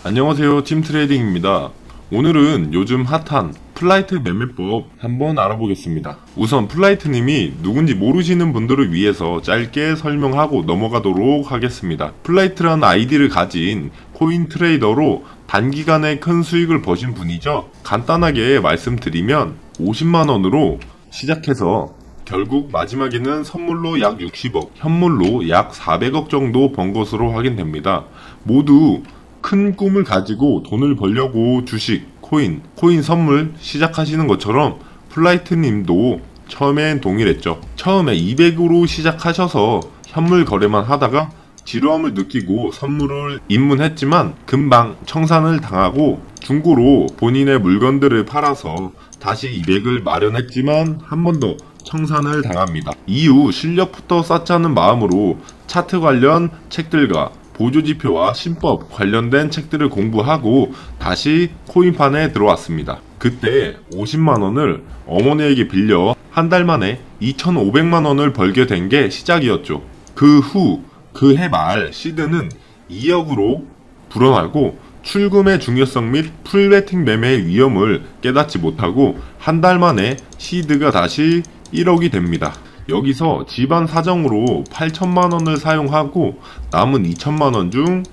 안녕하세요, 팀트레이딩입니다. 오늘은 요즘 핫한 플라이트 매매법 한번 알아보겠습니다. 우선 플라이트님이 누군지 모르시는 분들을 위해서 짧게 설명하고 넘어가도록 하겠습니다. 플라이트라는 아이디를 가진 코인 트레이더로 단기간에 큰 수익을 버신 분이죠. 간단하게 말씀드리면 50만원으로 시작해서 결국 마지막에는 선물로 약 60억, 현물로 약 400억 정도 번 것으로 확인됩니다. 모두 큰 꿈을 가지고 돈을 벌려고 주식, 코인 선물 시작하시는 것처럼 플라이트님도 처음엔 동일했죠. 처음에 200으로 시작하셔서 현물 거래만 하다가 지루함을 느끼고 선물을 입문했지만 금방 청산을 당하고 중고로 본인의 물건들을 팔아서 다시 200을 마련했지만 한 번 더 청산을 당합니다. 이후 실력부터 쌓자는 마음으로 차트 관련 책들과 보조지표와 신법 관련된 책들을 공부하고 다시 코인판에 들어왔습니다. 그때 50만원을 어머니에게 빌려 한 달 만에 2,500만원을 벌게 된 게 시작이었죠. 그 후 그 해 말 시드는 2억으로 불어나고 출금의 중요성 및 풀베팅 매매의 위험을 깨닫지 못하고 한 달 만에 시드가 다시 1억이 됩니다. 여기서 집안 사정으로 8천만원을 사용하고 남은 2천만원 중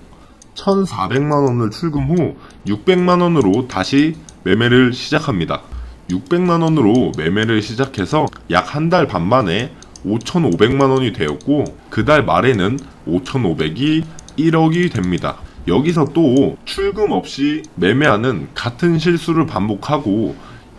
1,400만원을 출금 후 600만원으로 다시 매매를 시작합니다. 600만원으로 매매를 시작해서 약 한 달 반 만에 5,500만원이 되었고 그 달 말에는 5,500이 1억이 됩니다. 여기서 또 출금 없이 매매하는 같은 실수를 반복하고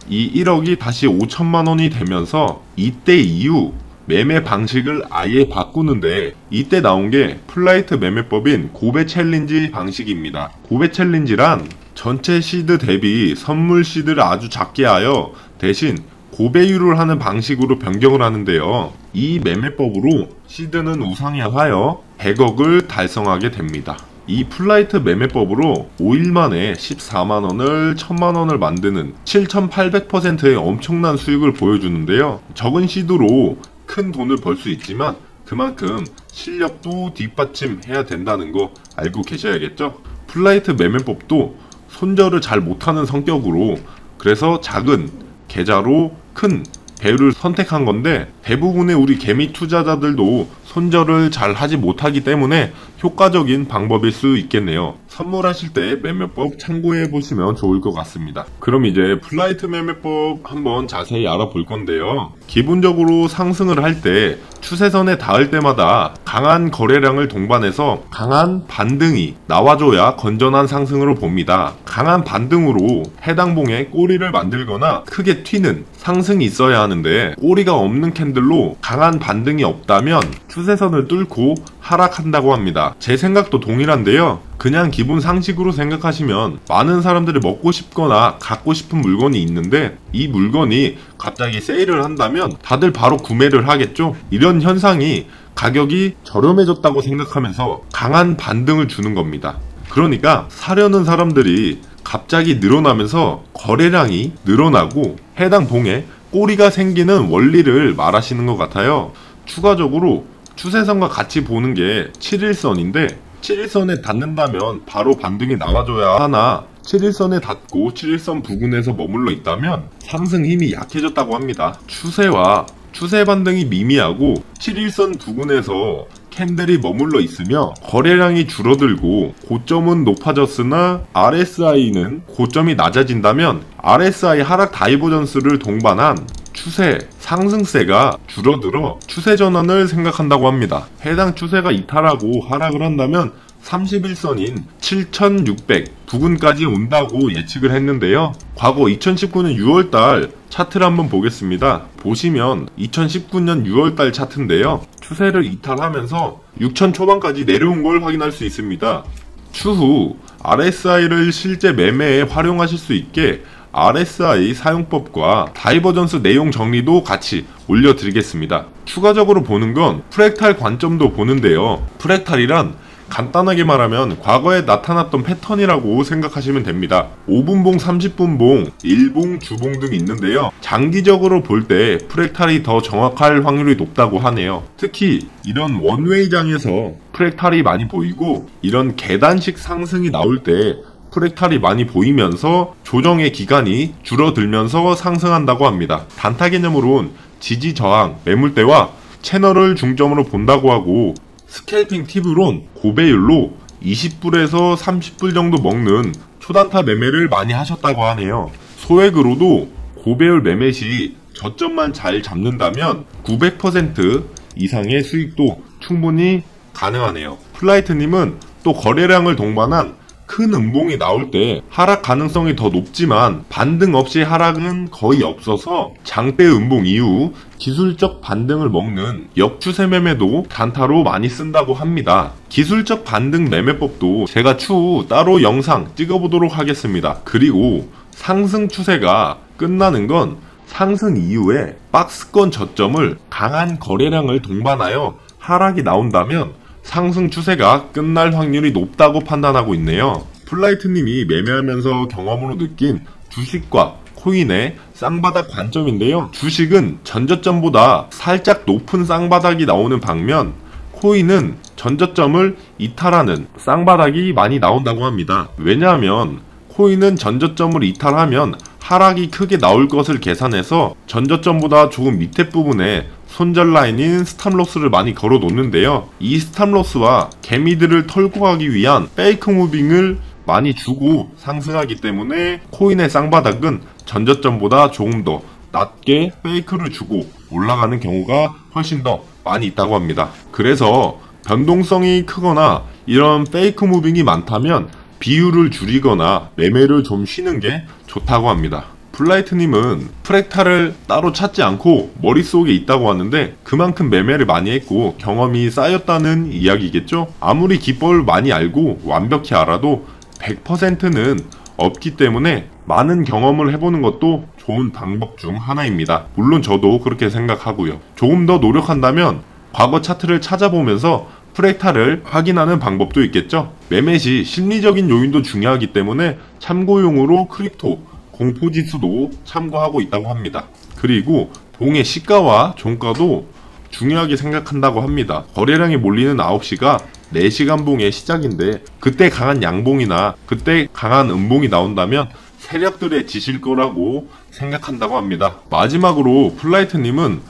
이 1억이 다시 5천만원이 되면서 이때 이후 매매 방식을 아예 바꾸는데 이때 나온 게 플라이트 매매법인 고배 챌린지 방식입니다. 고배 챌린지란 전체 시드 대비 선물 시드를 아주 작게 하여 대신 고배율을 하는 방식으로 변경을 하는데요. 이 매매법으로 시드는 우상향하여 100억을 달성하게 됩니다. 이 플라이트 매매법으로 5일 만에 14만원을 1000만원을 만드는 7800%의 엄청난 수익을 보여주는데요. 적은 시드로 큰 돈을 벌 수 있지만 그만큼 실력도 뒷받침해야 된다는 거 알고 계셔야겠죠? 플라이트 매매법도 손절을 잘 못하는 성격으로 그래서 작은 계좌로 큰 배율을 선택한 건데 대부분의 우리 개미 투자자들도 손절을 잘 하지 못하기 때문에 효과적인 방법일 수 있겠네요. 선물하실 때 매매법 참고해 보시면 좋을 것 같습니다. 그럼 이제 플라이트 매매법 한번 자세히 알아볼 건데요. 기본적으로 상승을 할 때 추세선에 닿을 때마다 강한 거래량을 동반해서 강한 반등이 나와줘야 건전한 상승으로 봅니다. 강한 반등으로 해당 봉에 꼬리를 만들거나 크게 튀는 상승이 있어야 하는데 꼬리가 없는 캔들로 강한 반등이 없다면 추세선을 뚫고 하락한다고 합니다. 제 생각도 동일한데요. 그냥 기본 상식으로 생각하시면 많은 사람들이 먹고 싶거나 갖고 싶은 물건이 있는데 이 물건이 갑자기 세일을 한다면 다들 바로 구매를 하겠죠. 이런 현상이 가격이 저렴해졌다고 생각하면서 강한 반등을 주는 겁니다. 그러니까 사려는 사람들이 갑자기 늘어나면서 거래량이 늘어나고 해당 봉에 꼬리가 생기는 원리를 말하시는 것 같아요. 추가적으로 추세선과 같이 보는 게 7일선인데 7일선에 닿는다면 바로 반등이 나와줘야 하나 7일선에 닿고 7일선 부근에서 머물러 있다면 상승 힘이 약해졌다고 합니다. 추세와 추세 반등이 미미하고 7일선 부근에서 캔들이 머물러 있으며 거래량이 줄어들고 고점은 높아졌으나 RSI는 고점이 낮아진다면 RSI 하락 다이버전스를 동반한 추세, 상승세가 줄어들어 추세 전환을 생각한다고 합니다. 해당 추세가 이탈하고 하락을 한다면 31선인 7600 부근까지 온다고 예측을 했는데요. 과거 2019년 6월달 차트를 한번 보겠습니다. 보시면 2019년 6월달 차트인데요. 추세를 이탈하면서 6000 초반까지 내려온 걸 확인할 수 있습니다. 추후 RSI를 실제 매매에 활용하실 수 있게 RSI 사용법과 다이버전스 내용 정리도 같이 올려드리겠습니다. 추가적으로 보는 건 프랙탈 관점도 보는데요. 프랙탈이란 간단하게 말하면 과거에 나타났던 패턴이라고 생각하시면 됩니다. 5분봉, 30분봉, 1봉, 주봉 등이 있는데요. 장기적으로 볼 때 프랙탈이 더 정확할 확률이 높다고 하네요. 특히 이런 원웨이장에서 프랙탈이 많이 보이고 이런 계단식 상승이 나올 때 프랙탈이 많이 보이면서 조정의 기간이 줄어들면서 상승한다고 합니다. 단타 개념으론 지지 저항, 매물대와 채널을 중점으로 본다고 하고, 스캘핑 팁으론 고배율로 20불에서 30불 정도 먹는 초단타 매매를 많이 하셨다고 하네요. 소액으로도 고배율 매매 시 저점만 잘 잡는다면 900% 이상의 수익도 충분히 가능하네요. 플라이트님은 또 거래량을 동반한 큰 음봉이 나올 때 하락 가능성이 더 높지만 반등 없이 하락은 거의 없어서 장대 음봉 이후 기술적 반등을 먹는 역추세 매매도 단타로 많이 쓴다고 합니다. 기술적 반등 매매법도 제가 추후 따로 영상 찍어보도록 하겠습니다. 그리고 상승 추세가 끝나는 건 상승 이후에 박스권 저점을 강한 거래량을 동반하여 하락이 나온다면 상승 추세가 끝날 확률이 높다고 판단하고 있네요. 플라이트님이 매매하면서 경험으로 느낀 주식과 코인의 쌍바닥 관점인데요. 주식은 전저점보다 살짝 높은 쌍바닥이 나오는 반면 코인은 전저점을 이탈하는 쌍바닥이 많이 나온다고 합니다. 왜냐하면 코인은 전저점을 이탈하면 하락이 크게 나올 것을 계산해서 전저점보다 조금 밑에 부분에 손절 라인인 스탑로스를 많이 걸어 놓는데요. 이 스탑로스와 개미들을 털고 가기 위한 페이크 무빙을 많이 주고 상승하기 때문에 코인의 쌍바닥은 전저점보다 조금 더 낮게 페이크를 주고 올라가는 경우가 훨씬 더 많이 있다고 합니다. 그래서 변동성이 크거나 이런 페이크 무빙이 많다면 비율을 줄이거나 매매를 좀 쉬는 게 좋다고 합니다. 플라이트님은 프랙탈을 따로 찾지 않고 머릿속에 있다고 하는데 그만큼 매매를 많이 했고 경험이 쌓였다는 이야기겠죠? 아무리 기법을 많이 알고 완벽히 알아도 100%는 없기 때문에 많은 경험을 해보는 것도 좋은 방법 중 하나입니다. 물론 저도 그렇게 생각하고요. 조금 더 노력한다면 과거 차트를 찾아보면서 프랙탈을 확인하는 방법도 있겠죠. 매매 시 심리적인 요인도 중요하기 때문에 참고용으로 크립토 공포지수도 참고하고 있다고 합니다. 그리고 봉의 시가와 종가도 중요하게 생각한다고 합니다. 거래량이 몰리는 9시가 4시간 봉의 시작인데 그때 강한 양봉이나 그때 강한 음봉이 나온다면 세력들의 지실 거라고 생각한다고 합니다. 마지막으로 플라이트님은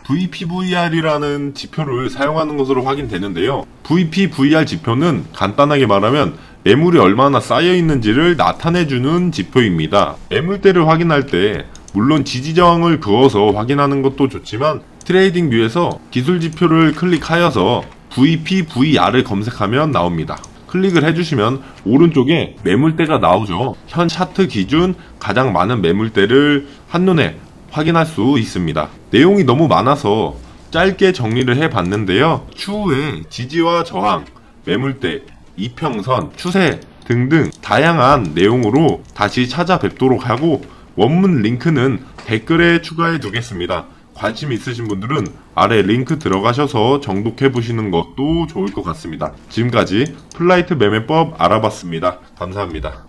VPVR이라는 지표를 사용하는 것으로 확인되는데요. VPVR 지표는 간단하게 말하면 매물이 얼마나 쌓여 있는지를 나타내주는 지표입니다. 매물대를 확인할 때 물론 지지저항을 그어서 확인하는 것도 좋지만 트레이딩 뷰에서 기술 지표를 클릭하여서 VPVR을 검색하면 나옵니다. 클릭을 해주시면 오른쪽에 매물대가 나오죠. 현 차트 기준 가장 많은 매물대를 한눈에 확인할 수 있습니다. 내용이 너무 많아서 짧게 정리를 해봤는데요. 추후에 지지와 저항, 매물대, 이평선, 추세 등등 다양한 내용으로 다시 찾아뵙도록 하고 원문 링크는 댓글에 추가해 두겠습니다. 관심 있으신 분들은 아래 링크 들어가셔서 정독해 보시는 것도 좋을 것 같습니다. 지금까지 플라이트 매매법 알아봤습니다. 감사합니다.